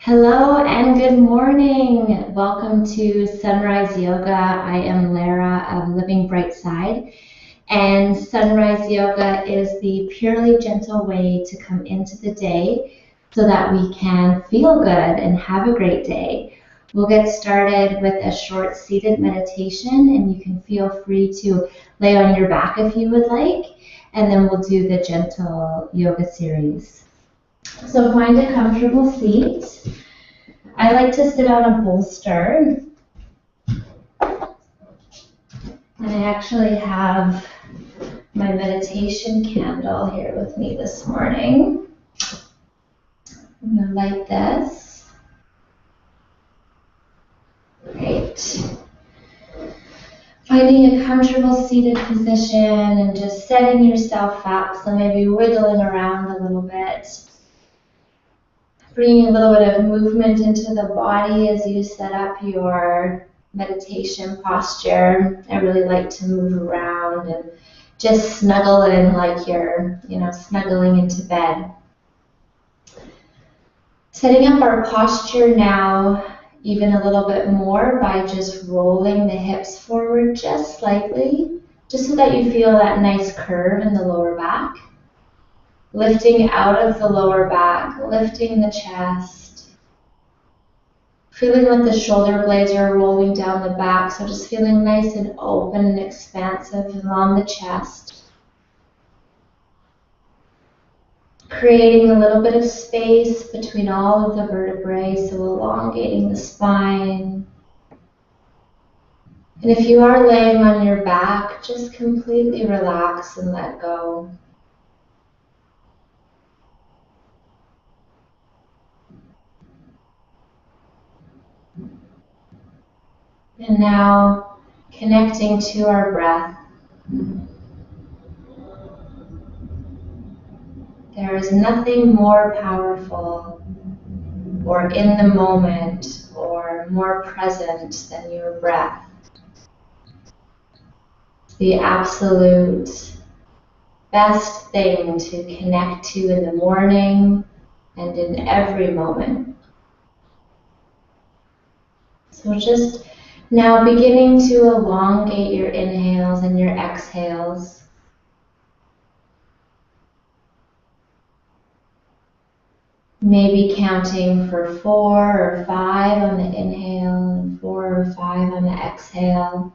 Hello and good morning. Welcome to Sunrise Yoga. I am Lara of Living Bright Side, and Sunrise Yoga is the purely gentle way to come into the day so that we can feel good and have a great day. We'll get started with a short seated meditation, and you can feel free to lay on your back if you would like, and then we'll do the gentle yoga series. So find a comfortable seat. I like to sit on a bolster, and I actually have my meditation candle here with me this morning. I'm going to light this. Great. Finding a comfortable seated position and just setting yourself up, so maybe wiggling around a little bit. Bringing a little bit of movement into the body as you set up your meditation posture. I really like to move around and just snuggle in like you're, snuggling into bed. Setting up our posture now even a little bit more by just rolling the hips forward just slightly, just so that you feel that nice curve in the lower back. Lifting out of the lower back, lifting the chest. Feeling like the shoulder blades are rolling down the back, so just feeling nice and open and expansive along the chest. Creating a little bit of space between all of the vertebrae, so elongating the spine. And if you are laying on your back, just completely relax and let go. And now, connecting to our breath. There is nothing more powerful or in the moment or more present than your breath. The absolute best thing to connect to in the morning and in every moment. So just now beginning to elongate your inhales and your exhales. Maybe counting for 4 or 5 on the inhale and 4 or 5 on the exhale.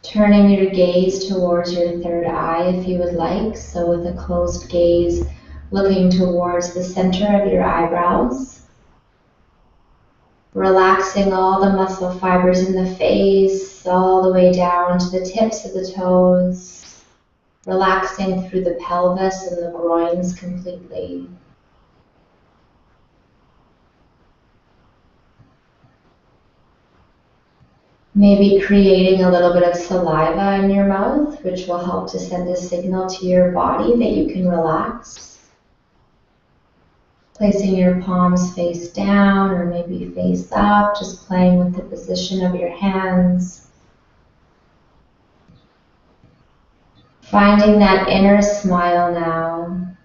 Turning your gaze towards your third eye if you would like, so with a closed gaze, looking towards the center of your eyebrows. Relaxing all the muscle fibers in the face, all the way down to the tips of the toes. Relaxing through the pelvis and the groins completely. Maybe creating a little bit of saliva in your mouth, which will help to send a signal to your body that you can relax. Placing your palms face down or maybe face up, just playing with the position of your hands. Finding that inner smile now.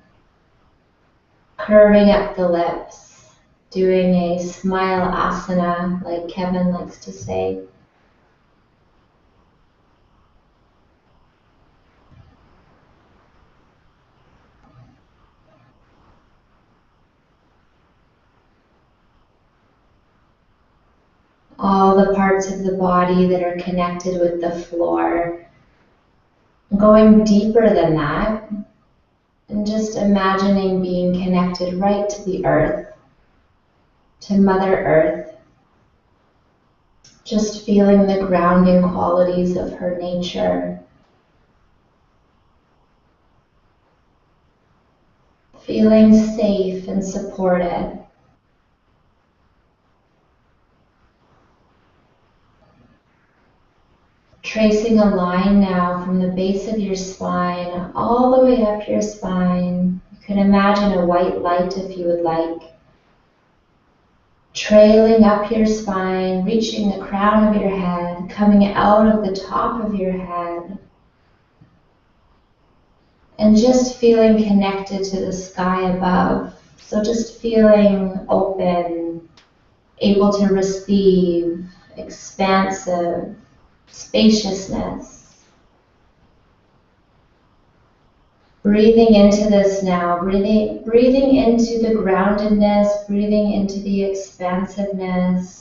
Curving up the lips, doing a smile asana like Kevin likes to say. All the parts of the body that are connected with the floor. Going deeper than that, and just imagining being connected right to the earth, to Mother Earth. Just feeling the grounding qualities of her nature. Feeling safe and supported. Tracing a line now from the base of your spine all the way up your spine. You can imagine a white light if you would like. Trailing up your spine, reaching the crown of your head, coming out of the top of your head, and just feeling connected to the sky above. So just feeling open, able to receive, expansive, spaciousness. Breathing into this now, breathing into the groundedness, breathing into the expansiveness.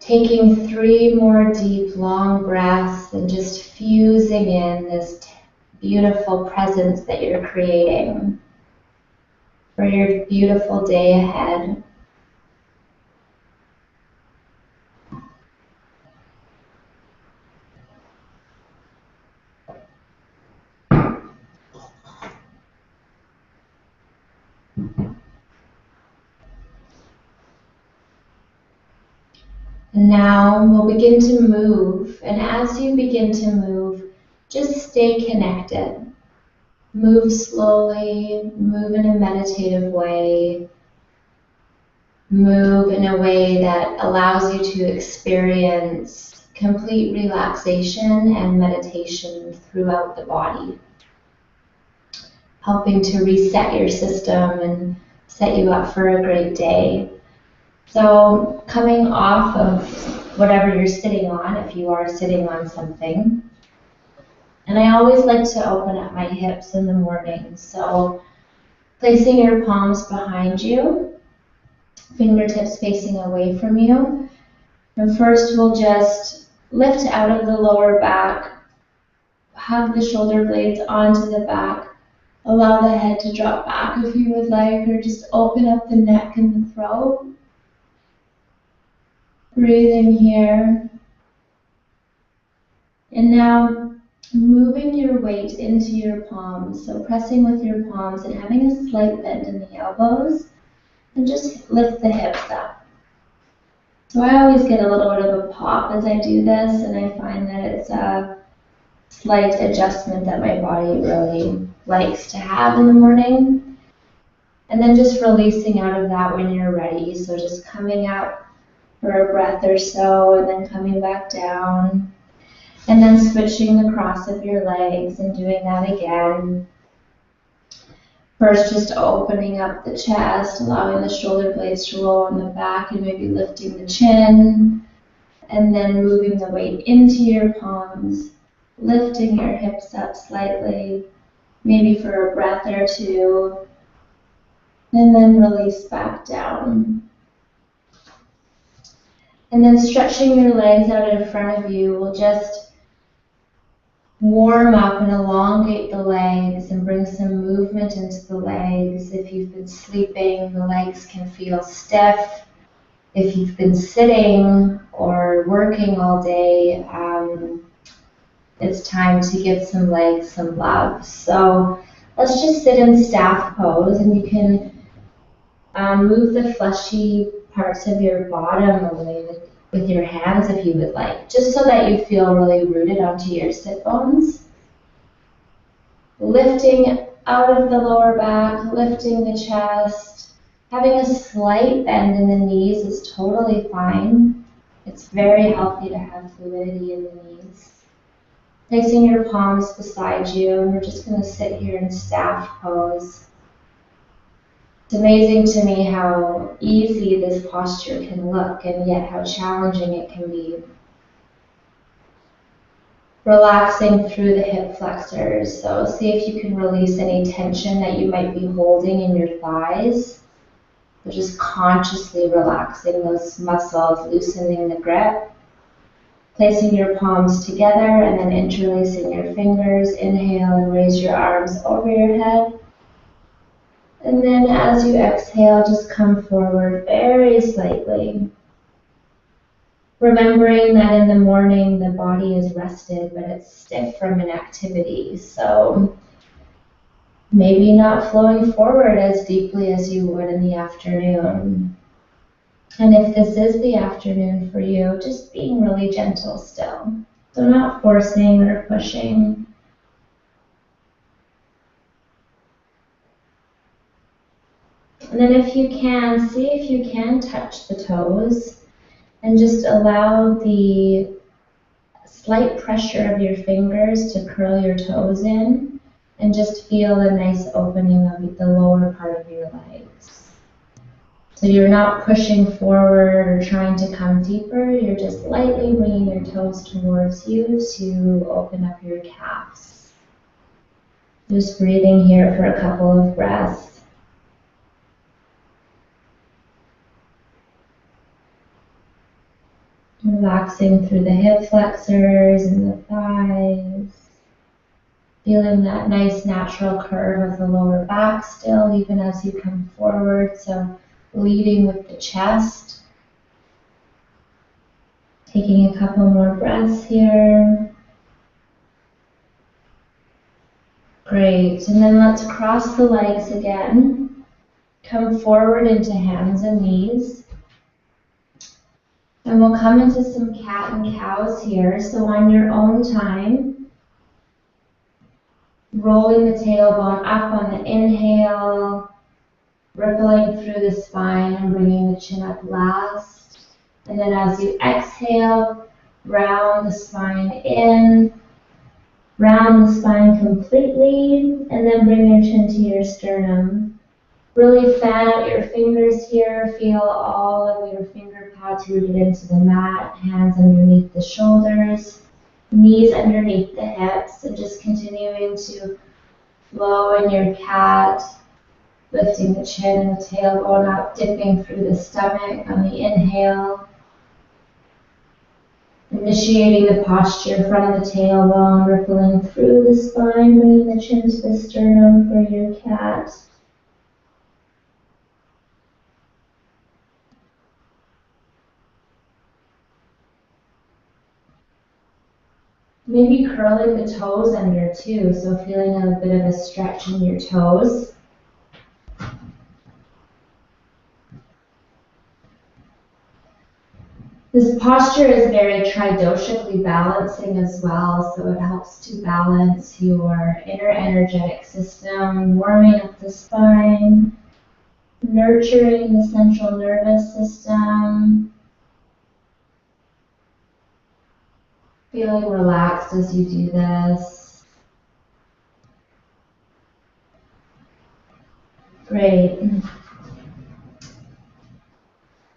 Taking 3 more deep, long breaths and just fusing in this beautiful presence that you're creating for your beautiful day ahead. And now we'll begin to move, and as you begin to move, just stay connected. Move slowly, move in a meditative way, move in a way that allows you to experience complete relaxation and meditation throughout the body, helping to reset your system and set you up for a great day. So coming off of whatever you're sitting on, if you are sitting on something, and I always like to open up my hips in the morning. So placing your palms behind you, fingertips facing away from you. And first we'll just lift out of the lower back, hug the shoulder blades onto the back, allow the head to drop back if you would like, or just open up the neck and the throat. Breathing here. And now moving your weight into your palms. So pressing with your palms and having a slight bend in the elbows. And just lift the hips up. So I always get a little bit of a pop as I do this, and I find that it's a slight adjustment that my body really likes to have in the morning. And then just releasing out of that when you're ready. So just coming up for a breath or so, and then coming back down, and then switching the cross of your legs and doing that again. First, just opening up the chest, allowing the shoulder blades to roll on the back and maybe lifting the chin, and then moving the weight into your palms, lifting your hips up slightly, maybe for a breath or two, and then release back down. And then stretching your legs out in front of you will just warm up and elongate the legs and bring some movement into the legs. If you've been sleeping, the legs can feel stiff. If you've been sitting or working all day, it's time to give some legs some love. So let's just sit in staff pose, and you can move the fleshy parts of your bottom away with your hands if you would like, just so that you feel really rooted onto your sit bones. Lifting out of the lower back, lifting the chest. Having a slight bend in the knees is totally fine. It's very healthy to have fluidity in the knees. Placing your palms beside you, and we're just going to sit here in staff pose. It's amazing to me how easy this posture can look, and yet how challenging it can be. Relaxing through the hip flexors. So see if you can release any tension that you might be holding in your thighs. So just consciously relaxing those muscles, loosening the grip. Placing your palms together and then interlacing your fingers. Inhale and raise your arms over your head. And then as you exhale, just come forward very slightly. Remembering that in the morning the body is rested, but it's stiff from an activity. So maybe not flowing forward as deeply as you would in the afternoon. And if this is the afternoon for you, just being really gentle still. So not forcing or pushing. And then if you can, see if you can touch the toes and just allow the slight pressure of your fingers to curl your toes in, and just feel a nice opening of the lower part of your legs. So you're not pushing forward or trying to come deeper, you're just lightly bringing your toes towards you to open up your calves. Just breathing here for a couple of breaths. Relaxing through the hip flexors and the thighs. Feeling that nice natural curve of the lower back still, even as you come forward. So leading with the chest. Taking a couple more breaths here. Great. And then let's cross the legs again. Come forward into hands and knees. And we'll come into some cat and cows here. So on your own time, rolling the tailbone up on the inhale, rippling through the spine and bringing the chin up last. And then as you exhale, round the spine in, round the spine completely, and then bring your chin to your sternum. Really fan out your fingers here. Feel all of your finger pads rooted into the mat, hands underneath the shoulders, knees underneath the hips, and just continuing to flow in your cat, lifting the chin and the tailbone up, dipping through the stomach on the inhale. Initiating the posture, front of the tailbone, rippling through the spine, bringing the chin to the sternum for your cat. Maybe curling the toes under too, so feeling a bit of a stretch in your toes. This posture is very tridoshically balancing as well, so it helps to balance your inner energetic system, warming up the spine, nurturing the central nervous system, feeling relaxed as you do this. Great.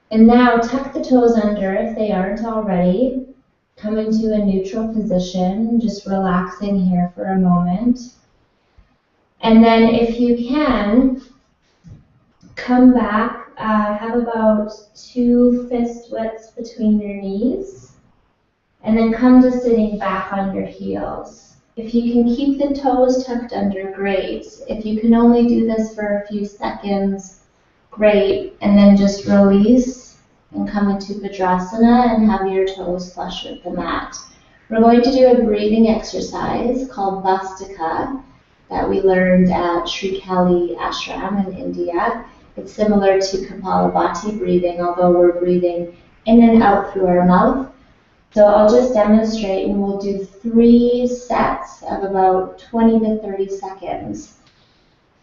And now tuck the toes under if they aren't already. Come into a neutral position, just relaxing here for a moment. And then if you can, come back, have about 2 fist widths between your knees. And then come to sitting back on your heels. If you can keep the toes tucked under, great. If you can only do this for a few seconds, great. And then just release and come into Vajrasana and have your toes flush with the mat. We're going to do a breathing exercise called Vastika that we learned at Sri Kali Ashram in India. It's similar to Kapalabhati breathing, although we're breathing in and out through our mouth. So I'll just demonstrate, and we'll do 3 sets of about 20 to 30 seconds.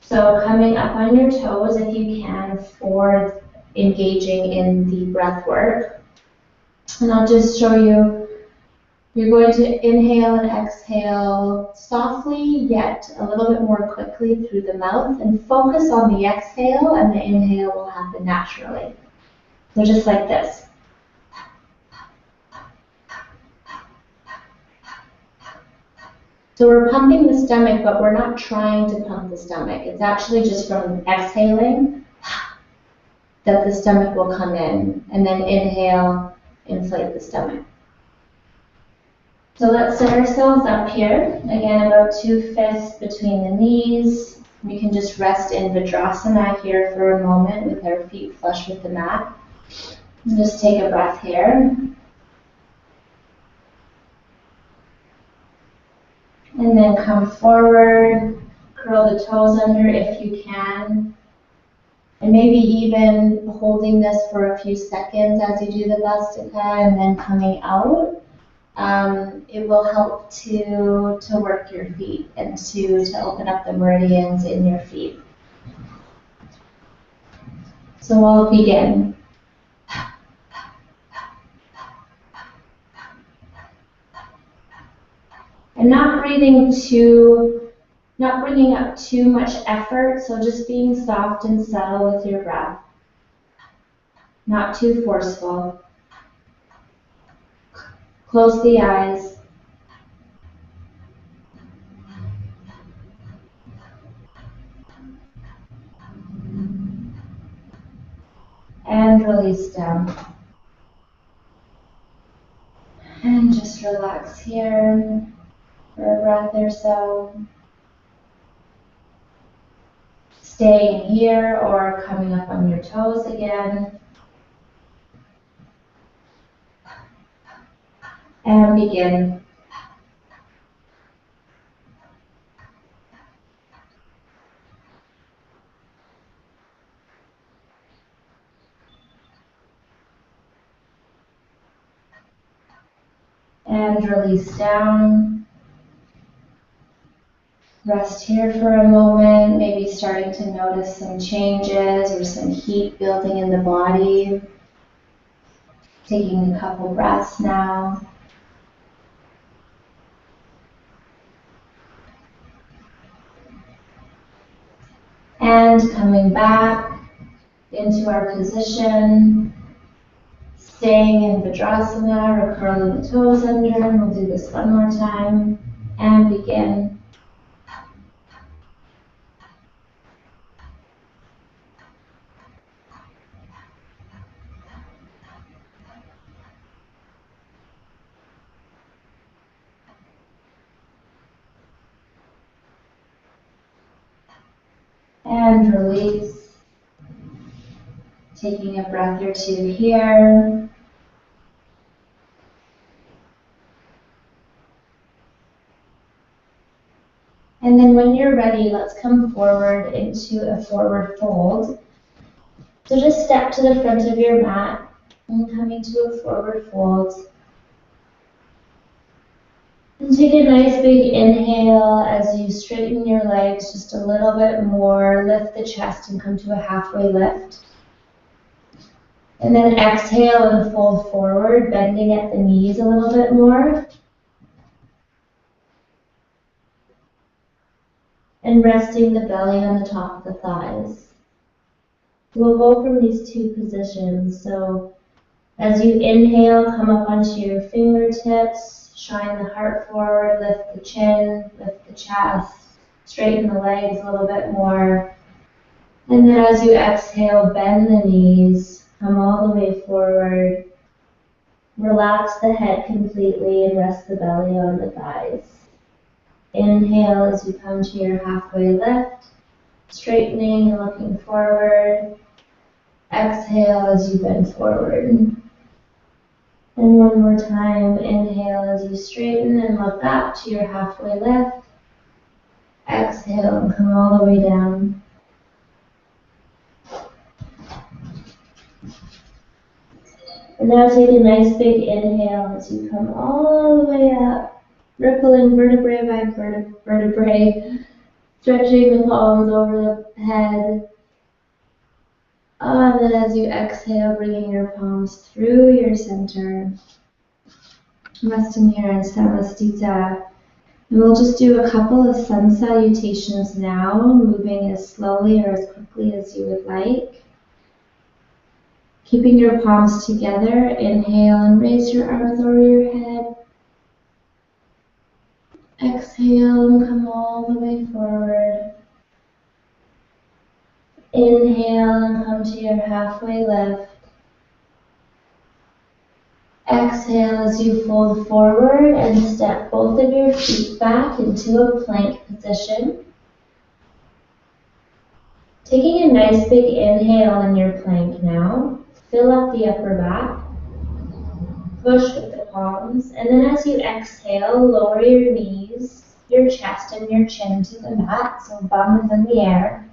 So coming up on your toes if you can for engaging in the breath work. And I'll just show you, you're going to inhale and exhale softly, yet a little bit more quickly through the mouth, and focus on the exhale, and the inhale will happen naturally. So just like this. So we're pumping the stomach, but we're not trying to pump the stomach. It's actually just from exhaling that the stomach will come in, and then inhale, inflate the stomach. So let's set ourselves up here. Again, about 2 fists between the knees. We can just rest in Vajrasana here for a moment with our feet flush with the mat. And just take a breath here. And then come forward, curl the toes under if you can. And maybe even holding this for a few seconds as you do the Vastika and then coming out. It will help to work your feet and to open up the meridians in your feet. So we'll begin. And not bringing up too much effort, so just being soft and subtle with your breath. Not too forceful. Close the eyes. And release down. And just relax here for a breath or so. Staying here or coming up on your toes again. And begin. And release down. Rest here for a moment, maybe starting to notice some changes or some heat building in the body. Taking a couple breaths now. And coming back into our position, staying in Vajrasana or curling the toes under, and we'll do this one more time, and begin. And release. Taking a breath or two here. And then when you're ready, let's come forward into a forward fold. So just step to the front of your mat and come into a forward fold. And take a nice big inhale as you straighten your legs just a little bit more. Lift the chest and come to a halfway lift. And then exhale and fold forward, bending at the knees a little bit more. And resting the belly on the top of the thighs. We'll go from these two positions. So as you inhale, come up onto your fingertips, shine the heart forward, lift the chin, lift the chest, straighten the legs a little bit more. And then as you exhale, bend the knees, come all the way forward. Relax the head completely and rest the belly on the thighs. Inhale as you come to your halfway lift, straightening and looking forward. Exhale as you bend forward. And one more time, inhale as you straighten and look up to your halfway lift. Exhale and come all the way down. And now take a nice big inhale as you come all the way up. Rippling vertebrae by vertebrae, stretching the palms over the head. And then as you exhale, bringing your palms through your center. Resting here in Samastita. And we'll just do a couple of sun salutations now, moving as slowly or as quickly as you would like. Keeping your palms together, inhale and raise your arms over your head. Exhale and come all the way forward. Inhale and come to your halfway lift. Exhale as you fold forward and step both of your feet back into a plank position. Taking a nice big inhale in your plank now. Fill up the upper back. Push with the palms, and then as you exhale, lower your knees, your chest, and your chin to the mat, so bum is in the air.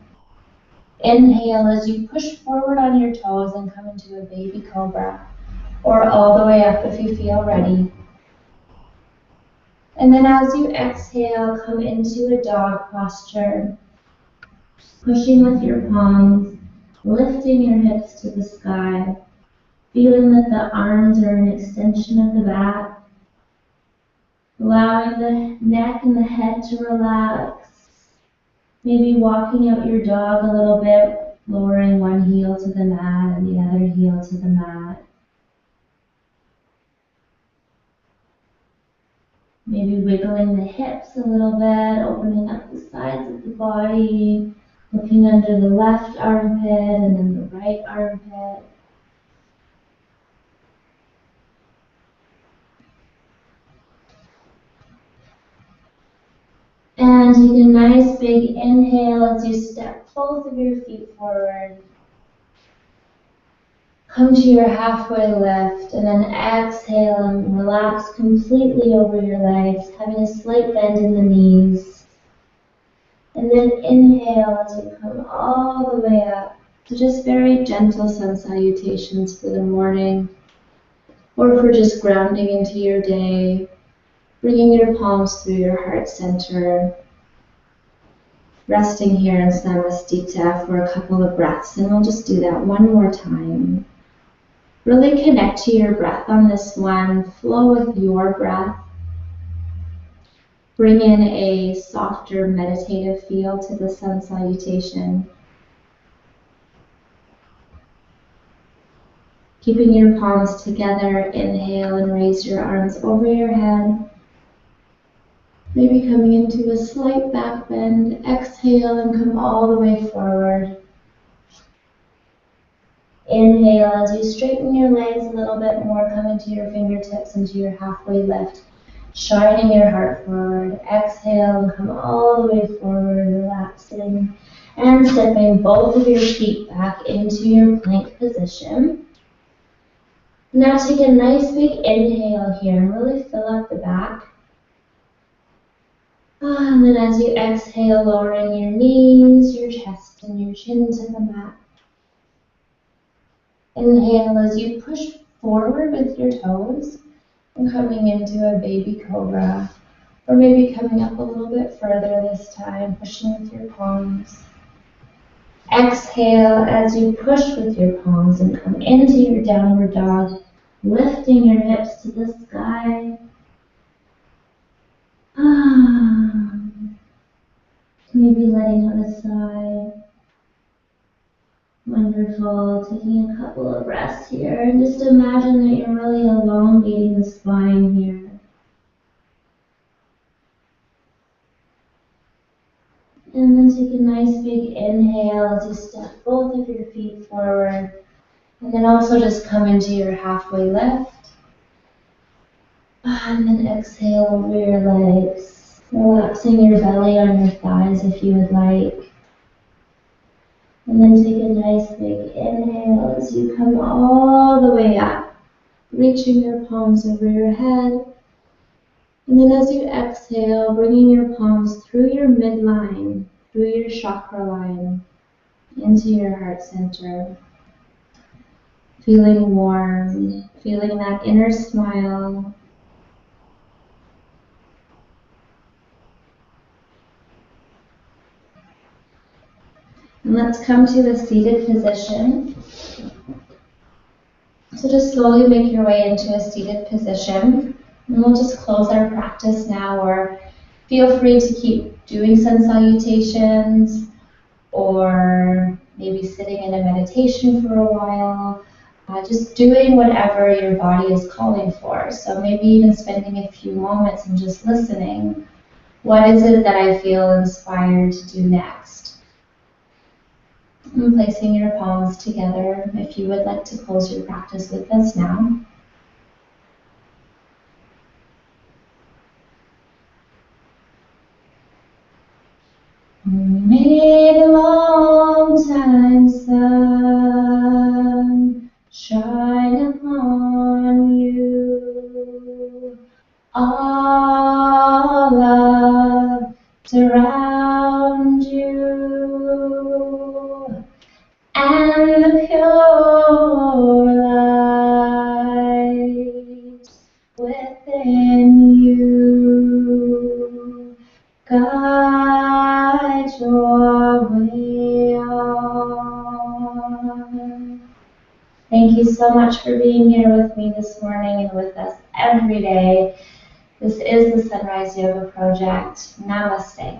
Inhale as you push forward on your toes and come into a baby cobra, or all the way up if you feel ready. And then as you exhale, come into a dog posture, pushing with your palms, lifting your hips to the sky. Feeling that the arms are an extension of the back. Allowing the neck and the head to relax. Maybe walking out your dog a little bit, lowering one heel to the mat and the other heel to the mat. Maybe wiggling the hips a little bit, opening up the sides of the body, looking under the left armpit and then the right armpit. And take a nice big inhale as you step both of your feet forward. Come to your halfway lift and then exhale and relax completely over your legs, having a slight bend in the knees. And then inhale as you come all the way up. So just very gentle sun salutations for the morning or for just grounding into your day. Bringing your palms through your heart center. Resting here in Samastita for a couple of breaths, and we'll just do that one more time. Really connect to your breath on this one. Flow with your breath. Bring in a softer meditative feel to the sun salutation. Keeping your palms together, inhale and raise your arms over your head. Maybe coming into a slight back bend. Exhale and come all the way forward. Inhale as you straighten your legs a little bit more, coming to your fingertips into your halfway lift, shining your heart forward. Exhale and come all the way forward, relaxing and stepping both of your feet back into your plank position. Now take a nice big inhale here and really fill out the back. And then as you exhale, lowering your knees, your chest, and your chin to the mat. Inhale as you push forward with your toes and coming into a baby cobra. Or maybe coming up a little bit further this time, pushing with your palms. Exhale as you push with your palms and come into your downward dog, lifting your hips to the sky. Maybe letting out a sigh. Wonderful. Taking a couple of breaths here and just imagine that you're really elongating the spine here. And then take a nice big inhale as you step both of your feet forward. And then also just come into your halfway lift. And then exhale over your legs, relaxing your belly on your thighs if you would like. And then take a nice big inhale as you come all the way up, reaching your palms over your head. And then as you exhale, bringing your palms through your midline, through your chakra line, into your heart center. Feeling warm, feeling that inner smile. And let's come to a seated position. So just slowly make your way into a seated position. And we'll just close our practice now, or feel free to keep doing sun salutations, or maybe sitting in a meditation for a while. Just doing whatever your body is calling for. So maybe even spending a few moments and just listening. What is it that I feel inspired to do next? And placing your palms together if you would like to close your practice with us now. May the long time sun shine upon you. All love surround you, and the pure light within you guide your way on. Thank you so much for being here with me this morning and with us every day. This is the Sunrise Yoga Project. Namaste.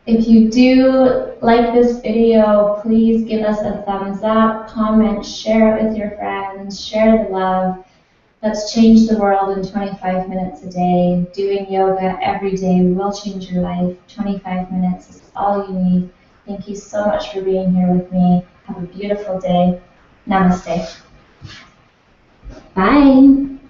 If you do like this video, please give us a thumbs up, comment, share it with your friends, share the love. Let's change the world in 25 minutes a day. Doing yoga every day will change your life. 25 minutes is all you need. Thank you so much for being here with me. Have a beautiful day. Namaste. Bye.